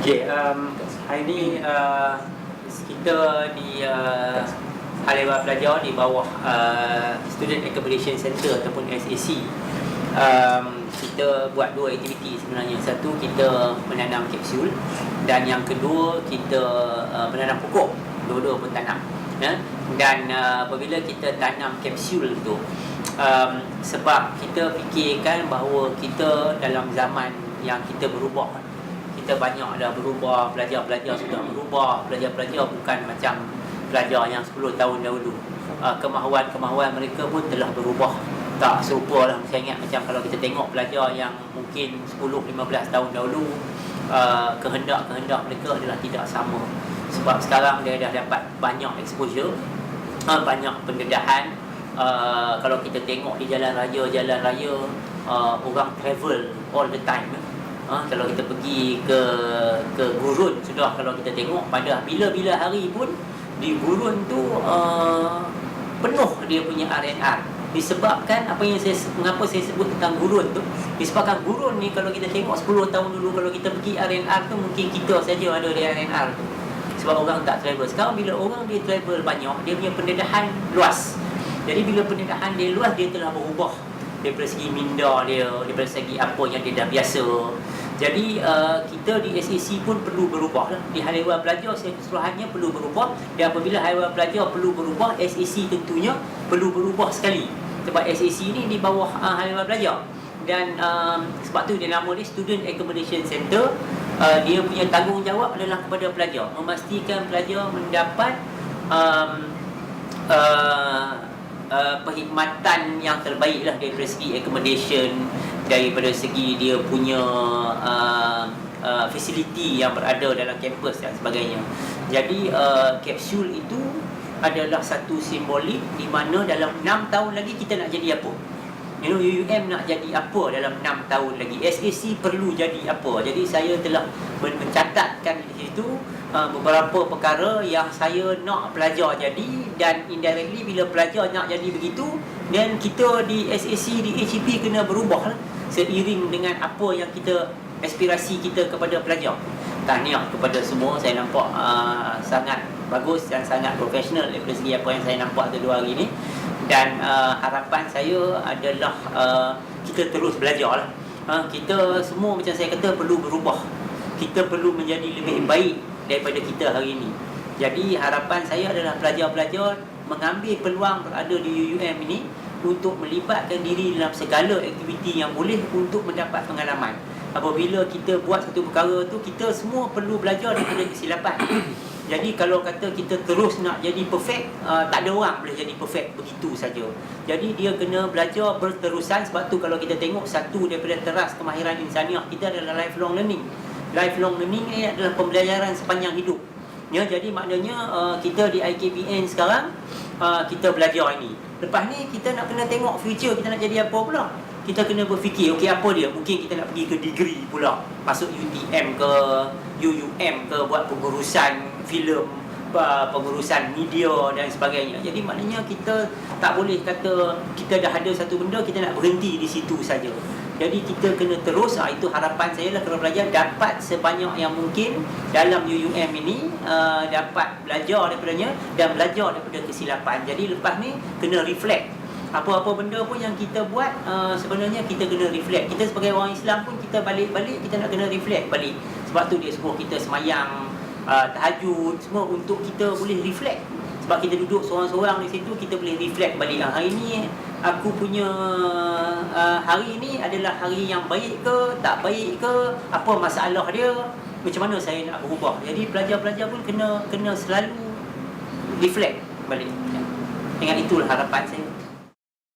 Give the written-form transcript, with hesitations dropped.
Okay, hari ni kita di Hal Ehwal Pelajar di bawah Student Accommodation Center ataupun SAC. Kita buat dua aktiviti sebenarnya. Satu, kita menanam kapsul, dan yang kedua kita menanam pokok. Dua-dua pun tanam. Dan apabila kita tanam kapsul tu, sebab kita fikirkan bahawa kita dalam zaman yang kita berubah, kita banyak dah berubah, pelajar-pelajar sudah berubah, pelajar-pelajar bukan macam pelajar yang 10 tahun dahulu. Kemahuan mereka pun telah berubah, tak serupa lah. Saya ingat macam kalau kita tengok pelajar yang mungkin 10-15 tahun dahulu, kehendak-kehendak mereka adalah tidak sama. Sebab sekarang dia dah dapat banyak exposure, banyak pendedahan. Kalau kita tengok di jalan raya, orang travel all the time. Kalau kita pergi ke gurun, sudah kalau kita tengok pada bila-bila hari pun di gurun tu penuh dia punya R&R. Disebabkan mengapa saya sebut tentang gurun tu, disebabkan gurun ni kalau kita tengok 10 tahun dulu, kalau kita pergi R&R tu mungkin kita saja ada di R&R tu, sebab orang tak travel. Sekarang bila orang dia travel banyak, dia punya pendedahan luas. Jadi bila pendedahan dia luas, dia telah berubah daripada segi minda dia, daripada segi apa yang dia dah biasa. Jadi kita di SAC pun perlu berubah lah. Di Hal Ehwal Pelajar keseluruhannya perlu berubah. Dan apabila Hal Ehwal Pelajar perlu berubah, SAC tentunya perlu berubah sekali. Sebab SAC ni di bawah Hal Ehwal Pelajar. Dan sebab tu dia nama dia Student Accommodation Center. Dia punya tanggungjawab adalah kepada pelajar, memastikan pelajar mendapat perkhidmatan yang terbaik lah, daripada segi accommodation, daripada segi dia punya fasiliti yang berada dalam kampus dan sebagainya. Jadi kapsul itu adalah satu simbolik di mana dalam 6 tahun lagi kita nak jadi apa. UUM nak jadi apa dalam 6 tahun lagi, SAC perlu jadi apa. Jadi saya telah mencatatkan di situ beberapa perkara yang saya nak pelajar jadi, dan indirectly bila pelajar nak jadi begitu, dan kita di SAC, di HEP kena berubah lah, seiring dengan apa yang kita, aspirasi kita kepada pelajar. Tahniah kepada semua, saya nampak sangat bagus dan sangat profesional daripada segi apa yang saya nampak tu 2 hari ni. Dan harapan saya adalah kita terus belajar lah. Kita semua macam saya kata perlu berubah. Kita perlu menjadi lebih baik daripada kita hari ini. Jadi harapan saya adalah pelajar-pelajar mengambil peluang berada di UUM ini untuk melibatkan diri dalam segala aktiviti yang boleh untuk mendapat pengalaman. Apabila kita buat satu perkara tu, kita semua perlu belajar daripada kesilapan. Jadi kalau kata kita terus nak jadi perfect, tak ada orang boleh jadi perfect begitu saja. Jadi dia kena belajar berterusan. Sebab tu kalau kita tengok satu daripada teras kemahiran insaniah kita adalah lifelong learning. Lifelong learning ni adalah pembelajaran sepanjang hidup. Ya, jadi maknanya kita di IKPN sekarang kita belajar ini. Lepas ni kita nak kena tengok future kita nak jadi apa pula. Kita kena berfikir, okey apa dia? Mungkin kita nak pergi ke degree pula, masuk UTM ke UUM ke, buat pengurusan filem, pengurusan media dan sebagainya. Jadi maknanya kita tak boleh kata kita dah ada satu benda, kita nak berhenti di situ saja. Jadi kita kena terus, itu harapan saya lah, kalau pelajar dapat sebanyak yang mungkin dalam UUM ini, dapat belajar daripadanya dan belajar daripada kesilapan. Jadi lepas ni kena reflect. Apa-apa benda pun yang kita buat, sebenarnya kita kena reflect. Kita sebagai orang Islam pun kita balik-balik kita nak kena reflect balik. Sebab tu dia suruh kita semayang tahajud semua untuk kita boleh reflect. Sebab kita duduk seorang-seorang di situ, kita boleh reflect balik. Hari ni aku punya hari ni adalah hari yang baik ke tak baik ke, apa masalah dia, macam mana saya nak berubah. Jadi pelajar-pelajar pun kena selalu reflect balik. Dengan itulah harapan saya.